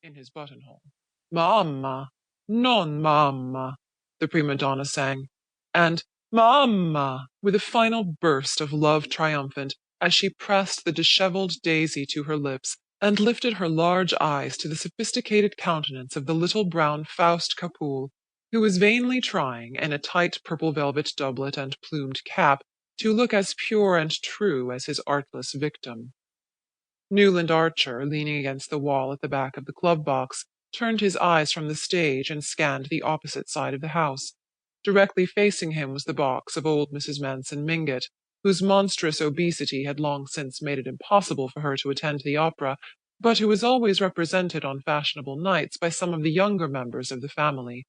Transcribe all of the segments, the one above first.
in his buttonhole. "Mamma, non mamma," the prima donna sang, and "Mamma," with a final burst of love triumphant, as she pressed the dishevelled Daisy to her lips, and lifted her large eyes to the sophisticated countenance of the little brown Faust Capoul, who was vainly trying, in a tight purple velvet doublet and plumed cap, to look as pure and true as his artless victim. Newland Archer, leaning against the wall at the back of the club box, turned his eyes from the stage and scanned the opposite side of the house. Directly facing him was the box of old Mrs. Manson Mingott, whose monstrous obesity had long since made it impossible for her to attend the opera, but who was always represented on fashionable nights by some of the younger members of the family.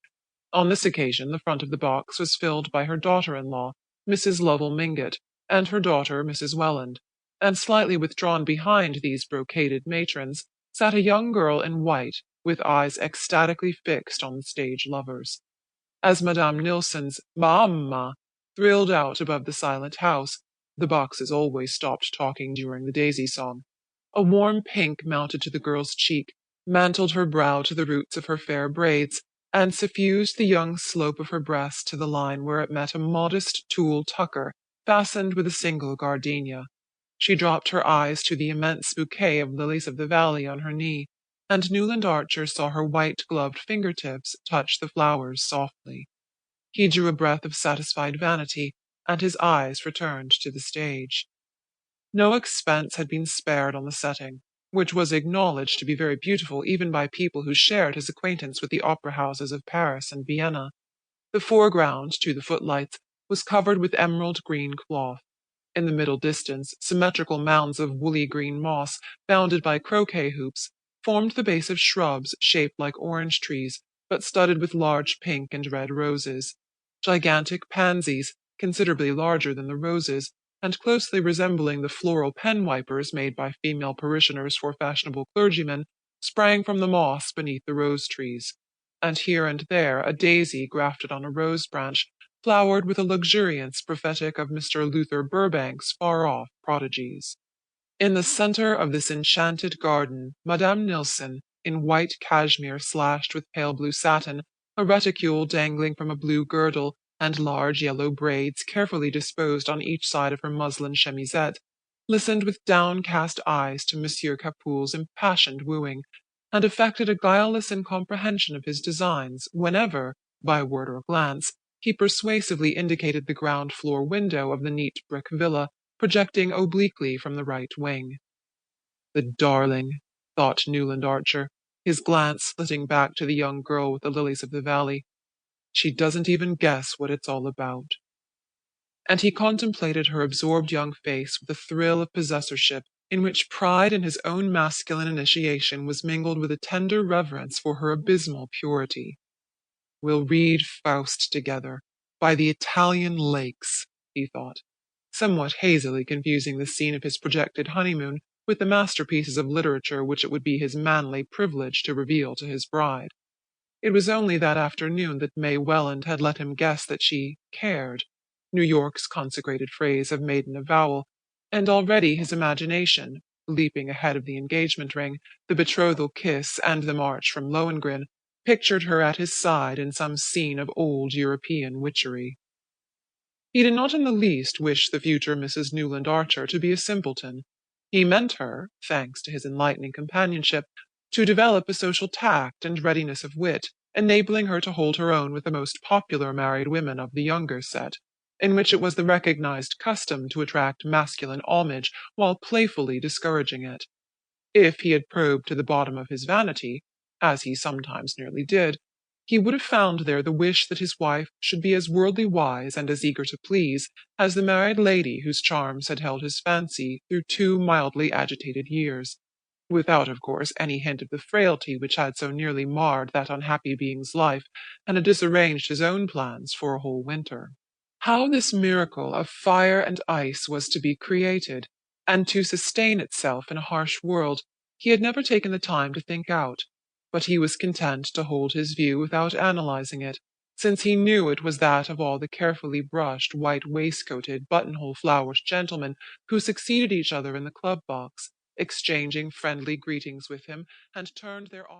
On this occasion the front of the box was filled by her daughter-in-law, Mrs. Lovell Mingott, and her daughter, Mrs. Welland, and slightly withdrawn behind these brocaded matrons sat a young girl in white, with eyes ecstatically fixed on the stage lovers. As Madame Nilsson's "Mamma" thrilled out above the silent house, the boxes always stopped talking during the Daisy song. A warm pink mounted to the girl's cheek, mantled her brow to the roots of her fair braids, and suffused the young slope of her breast to the line where it met a modest tulle tucker fastened with a single gardenia. She dropped her eyes to the immense bouquet of lilies of the valley on her knee, and Newland Archer saw her white-gloved fingertips touch the flowers softly. He drew a breath of satisfied vanity, and his eyes returned to the stage. No expense had been spared on the setting, which was acknowledged to be very beautiful even by people who shared his acquaintance with the opera houses of Paris and Vienna. The foreground, to the footlights, was covered with emerald green cloth. In the middle distance, symmetrical mounds of woolly green moss, bounded by croquet hoops, formed the base of shrubs shaped like orange trees, but studded with large pink and red roses. Gigantic pansies, considerably larger than the roses, and closely resembling the floral pen-wipers made by female parishioners for fashionable clergymen, sprang from the moss beneath the rose-trees, and here and there a daisy grafted on a rose branch flowered with a luxuriance prophetic of Mr. Luther Burbank's far-off prodigies. In the centre of this enchanted garden, Madame Nilsson, in white cashmere slashed with pale blue satin, a reticule dangling from a blue girdle, and large yellow braids carefully disposed on each side of her muslin chemisette, listened with downcast eyes to Monsieur Capoul's impassioned wooing, and affected a guileless incomprehension of his designs whenever, by word or glance, he persuasively indicated the ground-floor window of the neat brick villa projecting obliquely from the right wing. "The darling," thought Newland Archer, his glance flitting back to the young girl with the lilies of the valley. "She doesn't even guess what it's all about." And he contemplated her absorbed young face with a thrill of possessorship in which pride in his own masculine initiation was mingled with a tender reverence for her abysmal purity. "We'll read Faust together, by the Italian lakes," he thought, somewhat hazily confusing the scene of his projected honeymoon with the masterpieces of literature which it would be his manly privilege to reveal to his bride. It was only that afternoon that May Welland had let him guess that she cared, New York's consecrated phrase of maiden avowal, and already his imagination, leaping ahead of the engagement ring, the betrothal kiss, and the march from Lohengrin, pictured her at his side in some scene of old European witchery. He did not in the least wish the future Mrs. Newland Archer to be a simpleton. He meant her, thanks to his enlightening companionship, to develop a social tact and readiness of wit, enabling her to hold her own with the most popular married women of the younger set, in which it was the recognized custom to attract masculine homage while playfully discouraging it. If he had probed to the bottom of his vanity, as he sometimes nearly did, he would have found there the wish that his wife should be as worldly wise and as eager to please as the married lady whose charms had held his fancy through 2 mildly agitated years, without, of course, any hint of the frailty which had so nearly marred that unhappy being's life and had disarranged his own plans for a whole winter. How this miracle of fire and ice was to be created, and to sustain itself in a harsh world, he had never taken the time to think out, but he was content to hold his view without analyzing it, since he knew it was that of all the carefully brushed, white-waistcoated, buttonhole-flowered gentlemen who succeeded each other in the club box, exchanging friendly greetings with him, and turned their